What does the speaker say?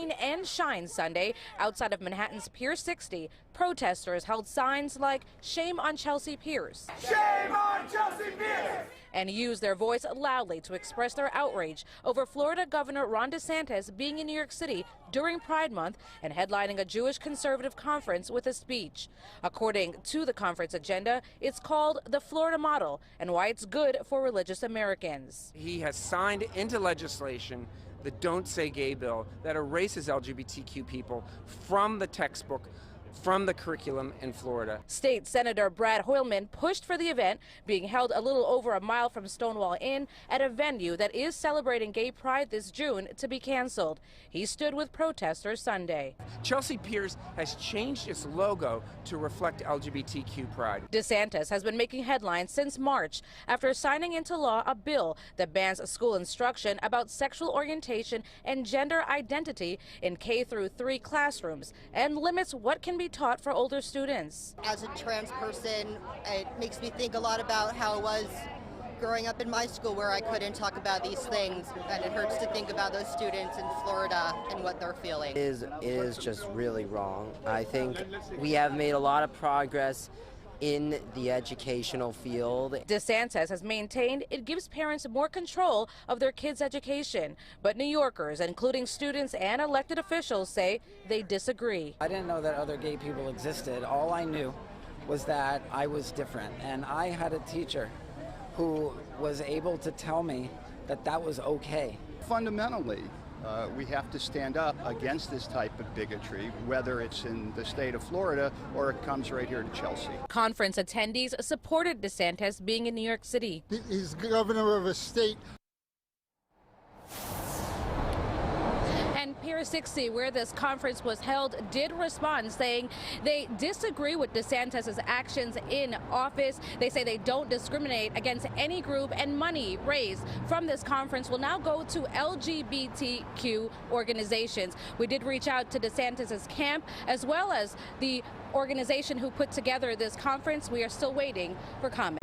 rain and shine Sunday, outside of Manhattan's Pier 60, protesters held signs like "Shame on Chelsea Piers." Shame on Chelsea Piers! And used their voice loudly to express their outrage over Florida Governor Ron DeSantis being in New York City during Pride Month and headlining a Jewish conservative conference with a speech. According to the conference agenda, it's called the Florida Model and why it's good for religious Americans. He has signed into legislation the Don't Say Gay bill that erases LGBTQ people from the textbook, from the curriculum in Florida. State Senator Brad Hoylman pushed for the event, being held a little over a mile from Stonewall Inn at a venue that is celebrating Gay Pride this June, to be canceled. He stood with protesters Sunday. Chelsea Piers has changed its logo to reflect LGBTQ pride. DeSantis has been making headlines since March after signing into law a bill that bans school instruction about sexual orientation and gender identity in K-3 classrooms and limits what can be taught for older students. As a trans person, it makes me think a lot about how it was growing up in my school where I couldn't talk about these things, and it hurts to think about those students in Florida and what they're feeling. It is just really wrong. I think we have made a lot of progress in the educational field. DeSantis has maintained it gives parents more control of their kids' education, but New Yorkers, including students and elected officials, say they disagree. I didn't know that other gay people existed. All I knew was that I was different, and I had a teacher who was able to tell me that that was okay. Fundamentally, we have to stand up against this type of bigotry, whether it's in the state of Florida or it comes right here to Chelsea. Conference attendees supported DeSantis being in New York City. He's governor of a state. And Pier 60, where this conference was held, did respond, saying they disagree with DeSantis' actions in office. They say they don't discriminate against any group, and money raised from this conference will now go to LGBTQ organizations. We did reach out to DeSantis' camp as well as the organization who put together this conference. We are still waiting for comment.